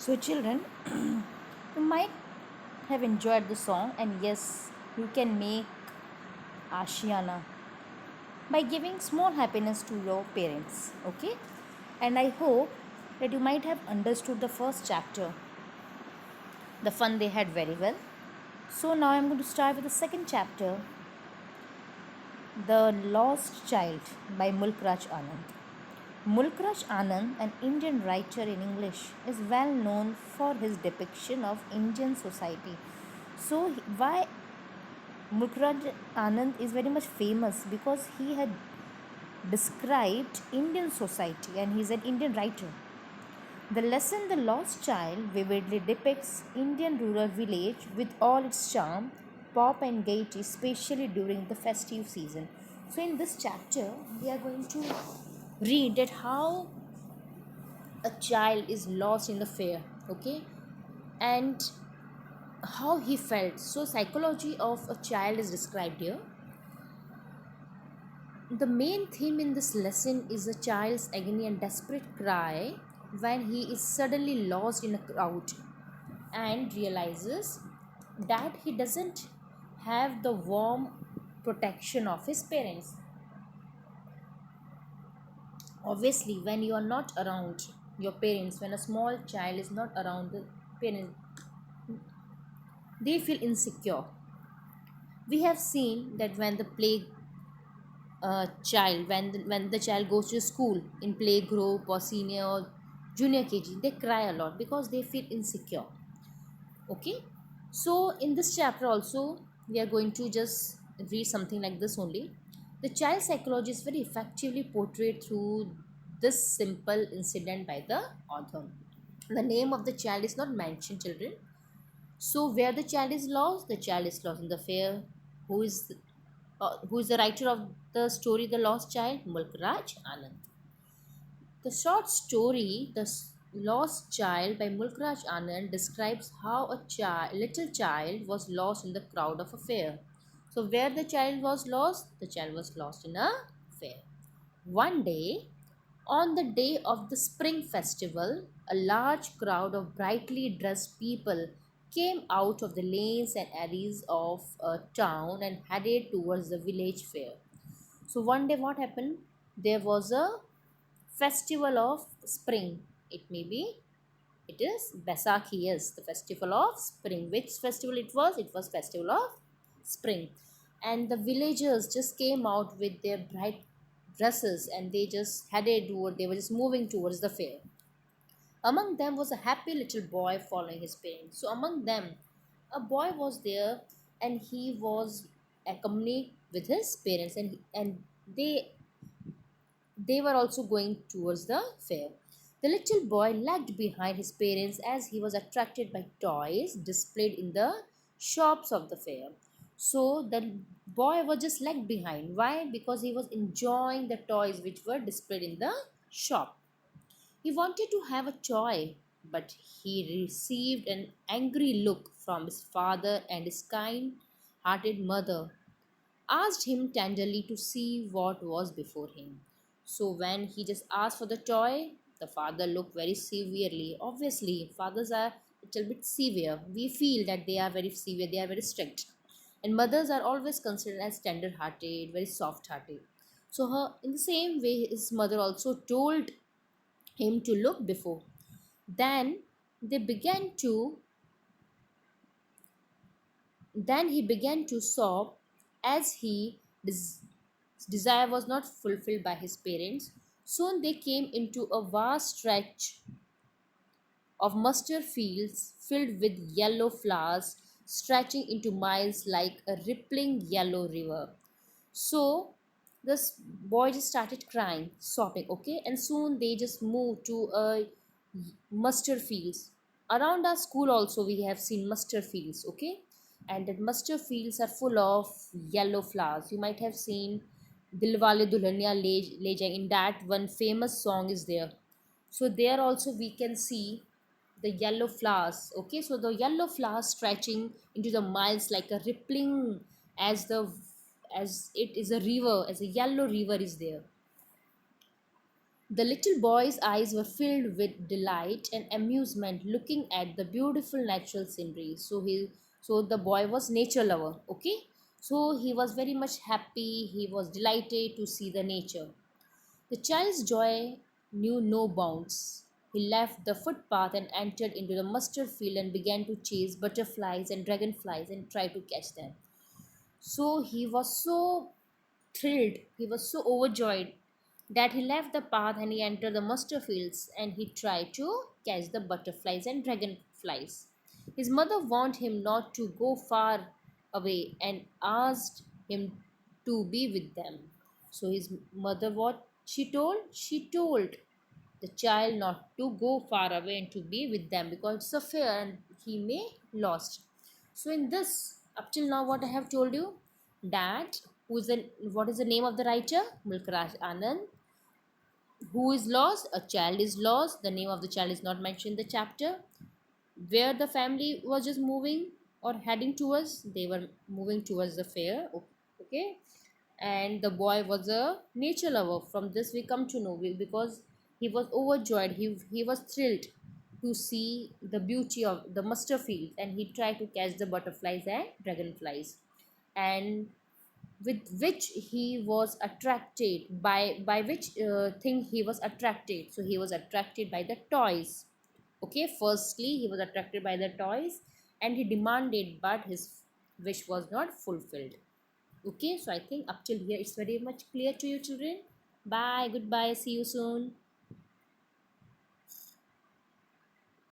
So, children, you might have enjoyed the song, and yes, you can make Ashiana by giving small happiness to your parents. Okay, and I hope that you might have understood the first chapter, the fun they had very well. So, now I'm going to start with the second chapter, The Lost Child by Mulkraj Anand. Mulkraj Anand, an Indian writer in English, is well known for his depiction of Indian society. So, why Mulkraj Anand is very much famous because he had described Indian society and he's an Indian writer. The lesson The Lost Child vividly depicts Indian rural village with all its charm, pop and gaiety, especially during the festive season. So in this chapter, we are going to read that how a child is lost in the fair, okay, and how he felt. So psychology of a child is described here. The main theme in this lesson is a child's agony and desperate cry when he is suddenly lost in a crowd and realizes that he doesn't have the warm protection of his parents. Obviously, when you are not around your parents, when a small child is not around the parents, they feel insecure. We have seen that when the play child when the child goes to school in play group or senior or junior kg, they cry a lot because they feel insecure. Okay, so in this chapter also we are going to just read something like this only. The child psychology is very effectively portrayed through this simple incident by the author. The name of the child is not mentioned, children. So where the child is lost, the child is lost in the fair. Who is the writer of the story The Lost Child? Mulkraj Anand. The short story Lost Child by Mulkraj Anand describes how a little child was lost in the crowd of a fair. So where the child was lost? The child was lost in a fair. One day, on the day of the spring festival, a large crowd of brightly dressed people came out of the lanes and alleys of a town and headed towards the village fair. So one day what happened? There was a festival of spring. It may be, it is Baisakhi, yes, the festival of spring. Which festival it was? It was festival of spring. And the villagers just came out with their bright dresses and they just headed toward, they were just moving towards the fair. Among them was a happy little boy following his parents. So among them, a boy was there and he was accompanied with his parents, and they were also going towards the fair. The little boy lagged behind his parents as he was attracted by toys displayed in the shops of the fair. So the boy was just lagged behind. Why? Because he was enjoying the toys which were displayed in the shop. He wanted to have a toy, but he received an angry look from his father, and his kind hearted mother asked him tenderly to see what was before him. So when he just asked for the toy, the father looked very severely. Obviously, fathers are a little bit severe. We feel that they are very severe, they are very strict. And mothers are always considered as tender hearted, very soft hearted. So her in the same way his mother also told him to look before. Then they began to then he began to sob as his desire was not fulfilled by his parents. Soon they came into a vast stretch of mustard fields filled with yellow flowers stretching into miles like a rippling yellow river. So this boy just started crying, sobbing, okay, and soon they just moved to a mustard fields. Around our school also we have seen mustard fields, okay, and that mustard fields are full of yellow flowers. You might have seen Dilwale Dulhania Le Jayenge. In that one famous song is there. So there also we can see the yellow flowers, okay, so the yellow flowers stretching into the miles like a rippling as it is a river, as a yellow river is there. The little boy's eyes were filled with delight and amusement looking at the beautiful natural scenery. So the boy was nature lover, okay? So he was very much happy, he was delighted to see the nature. The child's joy knew no bounds. He left the footpath and entered into the mustard field and began to chase butterflies and dragonflies and try to catch them. So he was so thrilled, he was so overjoyed that he left the path and he entered the mustard fields and he tried to catch the butterflies and dragonflies. His mother warned him not to go far away and asked him to be with them. So his mother, what she told? She told the child not to go far away and to be with them because it's a fear and he may lost. So in this, up till now, what I have told you, that what is the name of the writer? Mulkaraj Anand. Who is lost? A child is lost. The name of the child is not mentioned in the chapter. Where the family was just moving or heading towards, they were moving towards the fair. Okay, and the boy was a nature lover. From this we come to know, because he was overjoyed, he was thrilled to see the beauty of the mustard field and he tried to catch the butterflies and dragonflies, and with which he was attracted by which thing he was attracted. So he was attracted by the toys. Okay, firstly he was attracted by the toys and he demanded, but his wish was not fulfilled. Okay, so I think up till here it's very much clear to you children. Bye, goodbye, see you soon.